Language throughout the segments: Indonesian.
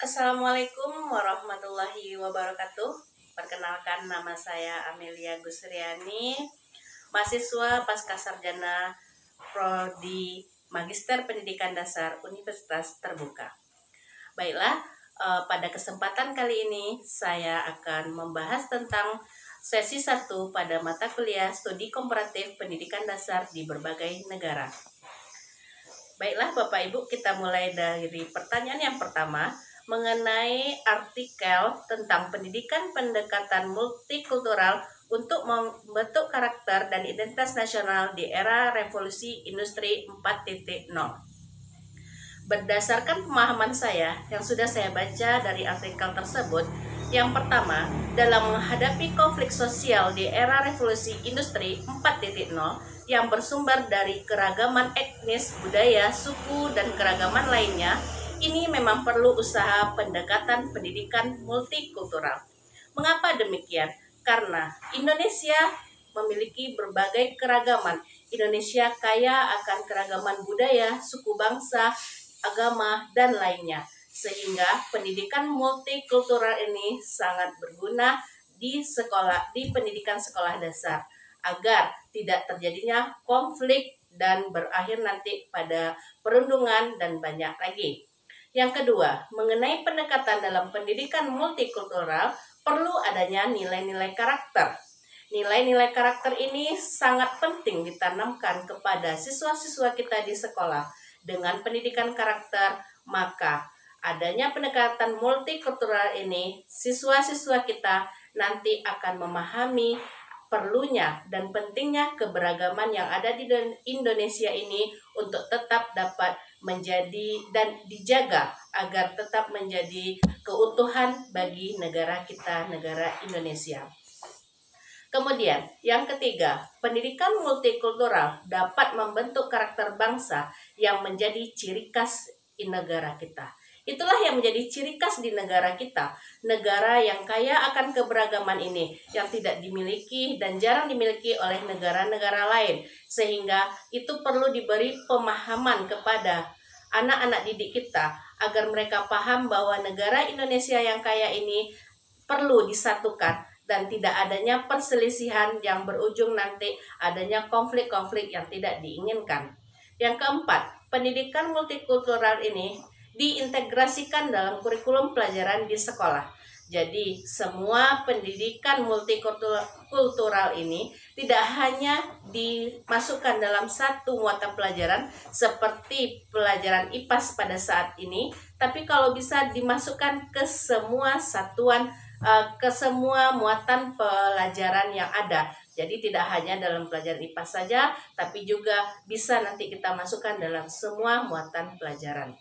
Assalamualaikum warahmatullahi wabarakatuh. Perkenalkan, nama saya Amelia Gusriani, mahasiswa Pascasarjana Prodi Magister Pendidikan Dasar Universitas Terbuka. Baiklah, pada kesempatan kali ini saya akan membahas tentang sesi 1 pada mata kuliah Studi Komparatif Pendidikan Dasar di berbagai negara. Baiklah Bapak Ibu, kita mulai dari pertanyaan yang pertama mengenai artikel tentang pendidikan pendekatan multikultural untuk membentuk karakter dan identitas nasional di era revolusi industri 4.0. Berdasarkan pemahaman saya yang sudah saya baca dari artikel tersebut, yang pertama, dalam menghadapi konflik sosial di era revolusi industri 4.0 yang bersumber dari keragaman etnis, budaya, suku, dan keragaman lainnya, ini memang perlu usaha pendekatan pendidikan multikultural. Mengapa demikian? Karena Indonesia memiliki berbagai keragaman. Indonesia kaya akan keragaman budaya, suku bangsa, agama, dan lainnya. Sehingga pendidikan multikultural ini sangat berguna di sekolah, di pendidikan sekolah dasar, agar tidak terjadinya konflik dan berakhir nanti pada perundungan dan banyak lagi. Yang kedua, mengenai pendekatan dalam pendidikan multikultural, perlu adanya nilai-nilai karakter. Nilai-nilai karakter ini sangat penting ditanamkan kepada siswa-siswa kita di sekolah. Dengan pendidikan karakter, maka adanya pendekatan multikultural ini, siswa-siswa kita nanti akan memahami perlunya dan pentingnya keberagaman yang ada di Indonesia ini untuk tetap dapat menjadi dan dijaga agar tetap menjadi keutuhan bagi negara kita, negara Indonesia. Kemudian, yang ketiga, pendidikan multikultural dapat membentuk karakter bangsa yang menjadi ciri khas di negara kita. Itulah yang menjadi ciri khas di negara kita, negara yang kaya akan keberagaman ini, yang tidak dimiliki dan jarang dimiliki oleh negara-negara lain, sehingga itu perlu diberi pemahaman kepada anak-anak didik kita, agar mereka paham bahwa negara Indonesia yang kaya ini perlu disatukan, dan tidak adanya perselisihan yang berujung nanti adanya konflik-konflik yang tidak diinginkan. Yang keempat, pendidikan multikultural ini diintegrasikan dalam kurikulum pelajaran di sekolah. Jadi semua pendidikan multikultural ini tidak hanya dimasukkan dalam satu mata pelajaran seperti pelajaran IPAS pada saat ini, tapi kalau bisa dimasukkan ke semua satuan, ke semua muatan pelajaran yang ada. Jadi tidak hanya dalam pelajaran IPAS saja, tapi juga bisa nanti kita masukkan dalam semua muatan pelajaran.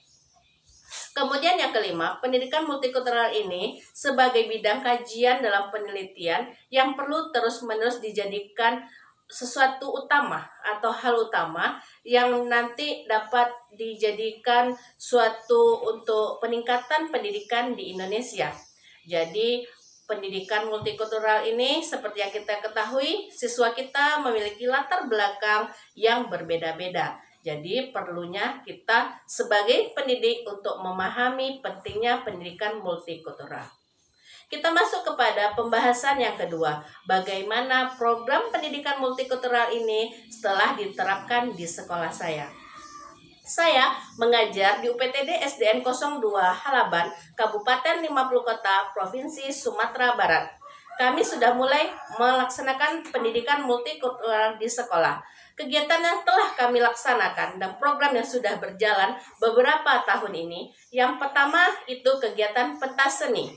Kemudian yang kelima, pendidikan multikultural ini sebagai bidang kajian dalam penelitian yang perlu terus-menerus dijadikan sesuatu utama atau hal utama yang nanti dapat dijadikan suatu untuk peningkatan pendidikan di Indonesia. Jadi pendidikan multikultural ini seperti yang kita ketahui, siswa kita memiliki latar belakang yang berbeda-beda. Jadi perlunya kita sebagai pendidik untuk memahami pentingnya pendidikan multikultural. Kita masuk kepada pembahasan yang kedua, bagaimana program pendidikan multikultural ini setelah diterapkan di sekolah saya. Saya mengajar di UPTD SDN 02 Halaban, Kabupaten 50 Kota, Provinsi Sumatera Barat. Kami sudah mulai melaksanakan pendidikan multikultural di sekolah. Kegiatan yang telah kami laksanakan dan program yang sudah berjalan beberapa tahun ini, yang pertama itu kegiatan pentas seni.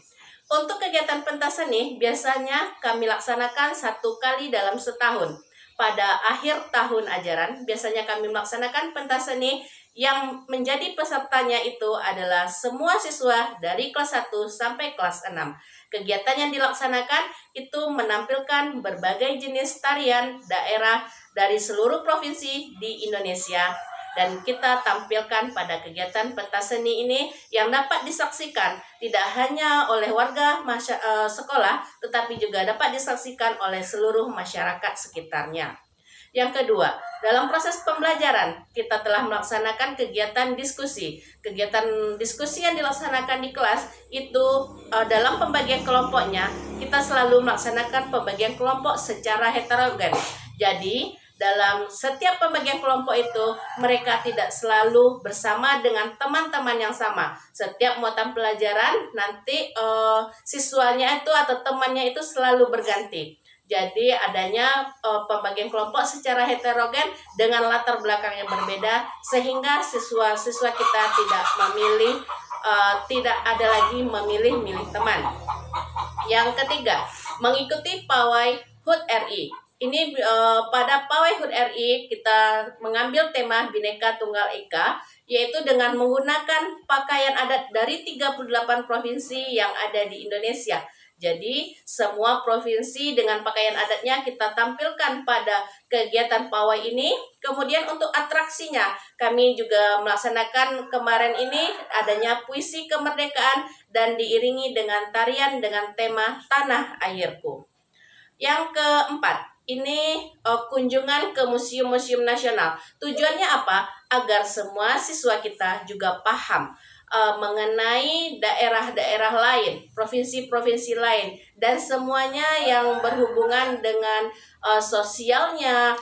Untuk kegiatan pentas seni biasanya kami laksanakan 1 kali dalam setahun. Pada akhir tahun ajaran biasanya kami melaksanakan pentas seni yang menjadi pesertanya itu adalah semua siswa dari kelas 1 sampai kelas 6. Kegiatan yang dilaksanakan itu menampilkan berbagai jenis tarian daerah dari seluruh provinsi di Indonesia, dan kita tampilkan pada kegiatan pentas seni ini yang dapat disaksikan tidak hanya oleh warga sekolah, tetapi juga dapat disaksikan oleh seluruh masyarakat sekitarnya. Yang kedua, dalam proses pembelajaran kita telah melaksanakan kegiatan diskusi. Kegiatan diskusi yang dilaksanakan di kelas itu dalam pembagian kelompoknya kita selalu melaksanakan pembagian kelompok secara heterogen. Jadi dalam setiap pembagian kelompok itu mereka tidak selalu bersama dengan teman-teman yang sama. Setiap muatan pelajaran nanti siswanya itu atau temannya itu selalu berganti. Jadi adanya pembagian kelompok secara heterogen dengan latar belakang yang berbeda sehingga siswa-siswa kita tidak memilih, tidak ada lagi memilih-milih teman. Yang ketiga, mengikuti pawai HUT RI. Ini pada pawai HUT RI kita mengambil tema Bhinneka Tunggal Ika, yaitu dengan menggunakan pakaian adat dari 38 provinsi yang ada di Indonesia. Jadi semua provinsi dengan pakaian adatnya kita tampilkan pada kegiatan pawai ini. Kemudian untuk atraksinya kami juga melaksanakan kemarin ini adanya puisi kemerdekaan dan diiringi dengan tarian dengan tema Tanah Airku. Yang keempat, ini kunjungan ke museum-museum nasional. Tujuannya apa? Agar semua siswa kita juga paham mengenai daerah-daerah lain, provinsi-provinsi lain, dan semuanya yang berhubungan dengan sosialnya.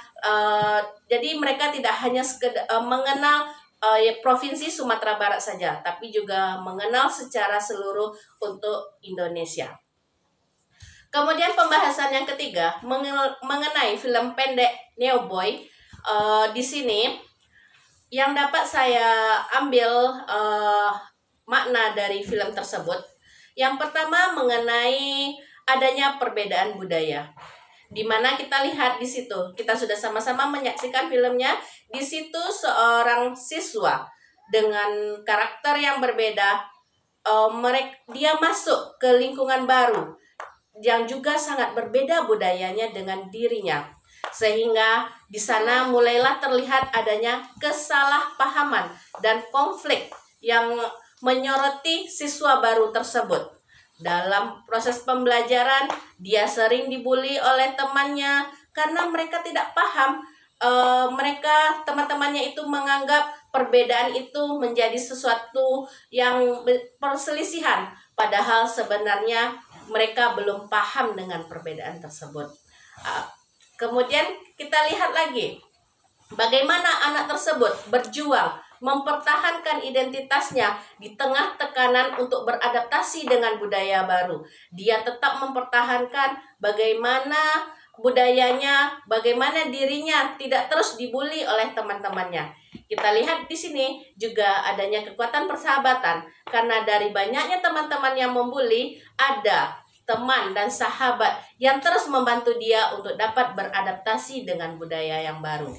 Jadi mereka tidak hanya sekedar mengenal provinsi Sumatera Barat saja, tapi juga mengenal secara seluruh untuk Indonesia. Kemudian pembahasan yang ketiga mengenai film pendek Neoboy. Di sini yang dapat saya ambil makna dari film tersebut, yang pertama mengenai adanya perbedaan budaya, di mana kita lihat di situ, kita sudah sama-sama menyaksikan filmnya. Di situ seorang siswa dengan karakter yang berbeda, dia masuk ke lingkungan baru yang juga sangat berbeda budayanya dengan dirinya. Sehingga di sana mulailah terlihat adanya kesalahpahaman dan konflik yang menyoroti siswa baru tersebut. Dalam proses pembelajaran, dia sering dibully oleh temannya karena mereka tidak paham. Teman-temannya itu menganggap perbedaan itu menjadi sesuatu yang perselisihan, padahal sebenarnya mereka belum paham dengan perbedaan tersebut. Kemudian kita lihat lagi bagaimana anak tersebut berjuang mempertahankan identitasnya di tengah tekanan untuk beradaptasi dengan budaya baru. Dia tetap mempertahankan bagaimana budayanya, bagaimana dirinya tidak terus dibully oleh teman-temannya. Kita lihat di sini juga adanya kekuatan persahabatan, karena dari banyaknya teman-teman yang membuli, ada teman dan sahabat yang terus membantu dia untuk dapat beradaptasi dengan budaya yang baru.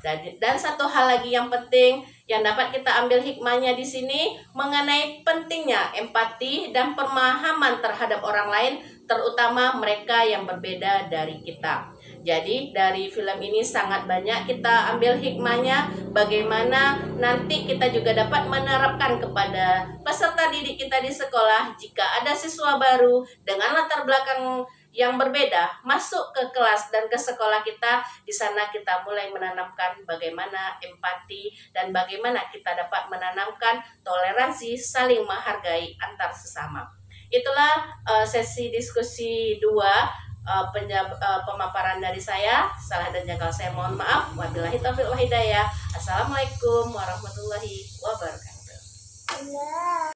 Dan satu hal lagi yang penting yang dapat kita ambil hikmahnya di sini mengenai pentingnya empati dan pemahaman terhadap orang lain, terutama mereka yang berbeda dari kita. Jadi dari film ini sangat banyak kita ambil hikmahnya, bagaimana nanti kita juga dapat menerapkan kepada peserta didik kita di sekolah jika ada siswa baru dengan latar belakang yang berbeda masuk ke kelas dan ke sekolah kita. Di sana kita mulai menanamkan bagaimana empati dan bagaimana kita dapat menanamkan toleransi saling menghargai antar sesama. Itulah sesi diskusi 2, pemaparan dari saya. Salah dan janggal saya mohon maaf. Wabillahi taufiq wal hidayah. Assalamualaikum warahmatullahi wabarakatuh.